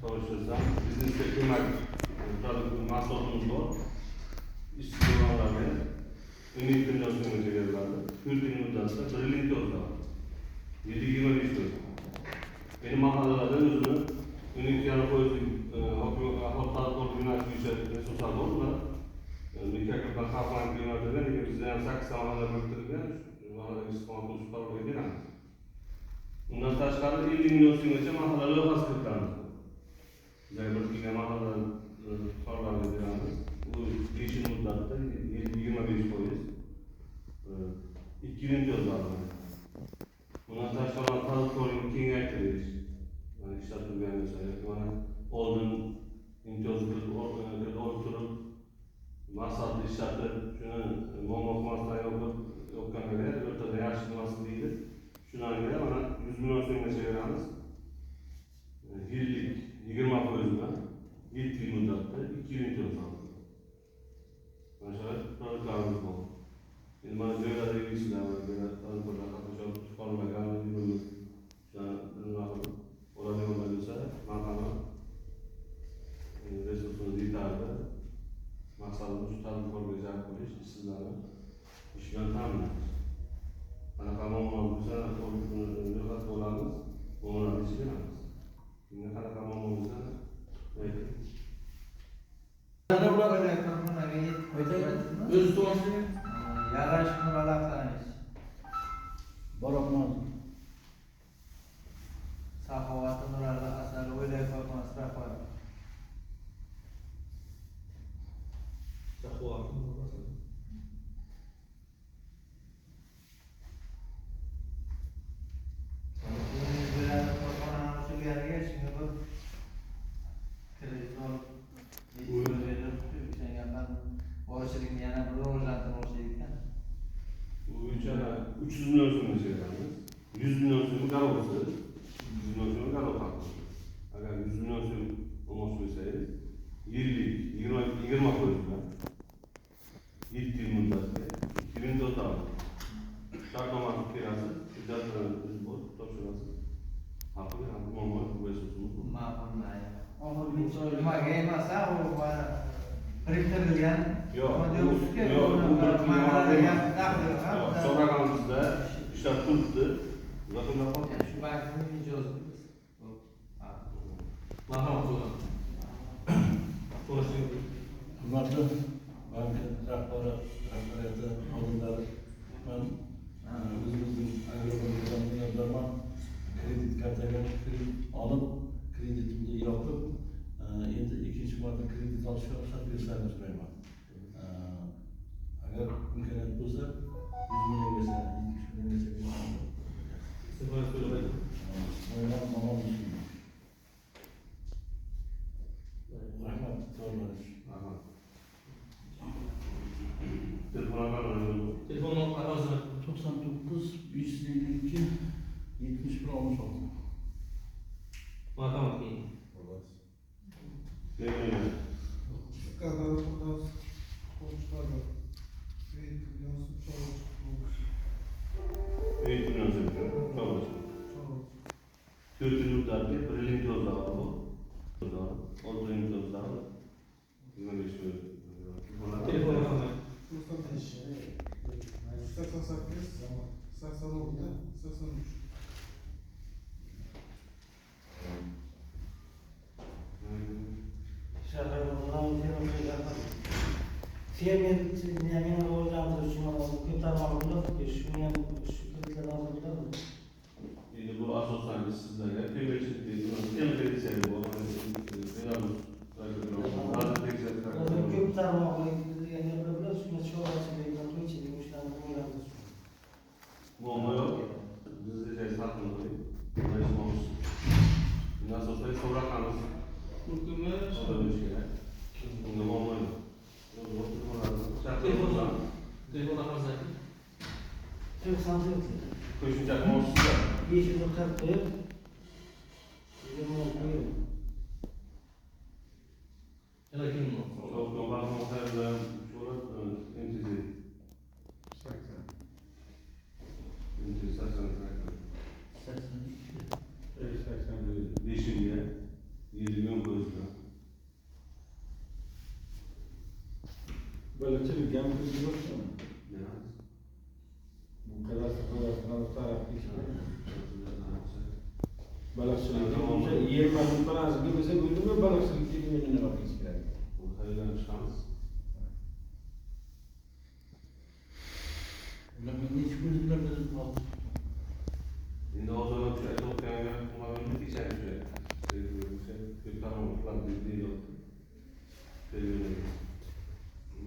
Çalışırsam biznesde kıymak mahsulumuz var. İşsiz olanlarla ümit dünyasını çeviriyorlardı. Kültürün müddetinde Berlin yolda var. 7-25 yıl. Benim mahallelerden özünü ümit yanı koyduk. Hatta doğru günah güçleri sosyal oldular. Mükemmel kafan kıymetlerden bizden saksı mahalle bıraktırırken mahalle İstanbul Sultanlığı edilen. Bundan tashqari 50 milyon so'mgacha mahallalar loyihasi kiritildi. Bizga mahallalar fuqarolarga beramiz. Bu 5 yil muddatda 25%. 2 yil imtiyozlarni. Bundan tashqari tadbirkorlikni kengaytirish. Yani ishlatib berganlar mana oldin imtiyoz olib turib maqsadli ishlatib shuni muammomasdan yopganlarga o'rtada yaxshi nimasi deydi. Şundan göre bana 100 milyon so'mgacha beramiz. Yillik 20%dan 7 yil muddatda 2 yil imtiyoz oldi. Mana shu produktlarimiz bor. Endi mana joylardagi ishlar va tadbirkorlar qatnashib fuqarolarga yurimiz oladigan bo'lsa marhamat resursimiz yetarli. Maqsadimiz shu tadbirkorga jalb qilish, ishsizlarni ish bilan ta'minlash. Qanaqa muammo bo'lsa ro'yxat olamiz, muammolarni yechib beramiz. Bunga qanaqa muammo bo'lsa ayting. O'zi to'g'risida yarash murojaat borapman. saxovati nurali asari o'ylay qolmas rahmat. Bu 300 milyon so'mgacha beramiz. 100 milyon so'm garovsiz, 100 milyon so'm garov haqi. Agar 100 milyon so'm olmoqchi bo'lsangiz, yillik 20% bilan 7 yil muddatga 2 yil imtiyozlarni shartnomani berasiz, hujjatlarni topshirasiz. Haqi beramiz, muammo resursimiz bor. Ma'qul. Nimaga emas, u biriktirilgan. So'raganimizda ishlab turibdi. Uzoqda qoldi. Shu bankning ijozi. Marhamat qilgan. To'g'risida hurmatli bank rahbariyati xodimlari, men o'zimizning agrobank kredit kartaga olib, kreditimni yopib, endi ikkinchi marta kredit olishga ruxsat bersangiz so'rayman. Agar imkoniyat bo'lsa 100 milliongacha, 70 milliongacha rahmat, to'g'ri. Telefon raqami 99 552 71 66. Marhamat qiling. Kültürlükler bir Berlin yolları bu. Olduğu imtiyozlar 25 milyon. Telefon raqami 88 86 83. Fermer rivojlantirish uchun ko'p tarmoqlar shuni ham shu kreditlardan oldinmi? Endi bu asosan sizlarga fermerchilik deydi. Bu ko'p tarmoqli yerlar shunga chorvachilik, to'ychilik ishlarni o'ylantirish. muammo yo'q. Bizda joy saqlanib qo'ying. Bundan sonra so'raqamiz. Hukumi Odamlar kerak. Bunda muammo yo'q. telefon raqamingizni ayting. 94 Qo'shimcha qilmoqchisizlar. 541 26 Yana kim bor? Balıkçılık yan kızı yok mu? Ya. Bu kadar taraf hiç var. Balıkçılık Tamam. deyince yer bakım falan gibi mesela buyurdu mu balıkçılık gibi önüne bakmak istedim. Bu hayırlı şans. Ulan ben hiç gözümlerden aldım. Şimdi o zaman bir şey toplayan ve kullanılmış bir şey. Bir tanımaklar bir değil oldu.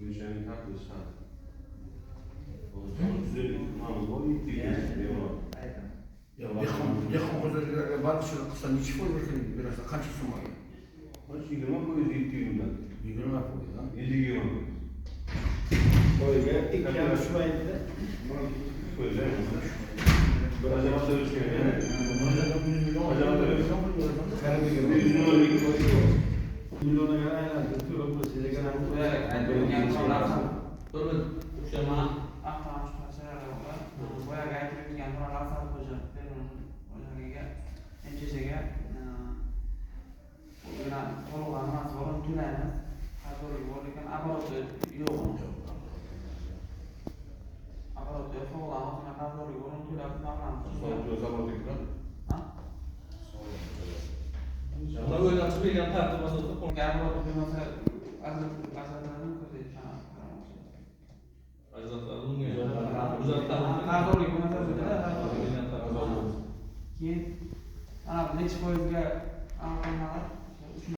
Bu işin tatlı şart. O zaman güzel bir tutmamız var. İlk bir geçti. Aynen. Yakın kocalarıyla balıkçılık kısa hiç koyuyorsun biraz da kaç isim var ya? Hoş yigirma koyuz ilk düğünden. 20 koyuyor lan. 7 yigirma. Koyga ilk yarışmaydı. Böyle mi? Acaba dövüşmüyor yani. Acaba dövüşmüyor. Karabük 100 milyon bir koyuyor. milyona kadar aynı anda tutuyor. Bu size kadar Ahtamış parçalar var. Boya gayetirilgan Rafael Hoca o'ziga NCSga bilan to'lg'an mas'ulun to'laymiz. Hozirgi bor ekan aborti yo'q. Aborti to'lg'an o'zini hozirgi o'rin to'lab Sonra zaman tekrar. Ha? Ona böyle açılıyor tartılması da konu. Aborti bo'lmasa azaldan ko'zayib Azatlarının ya. Uzatlarının. hozirgi bo'lmasa keyin ana necha foizga aniqlanadi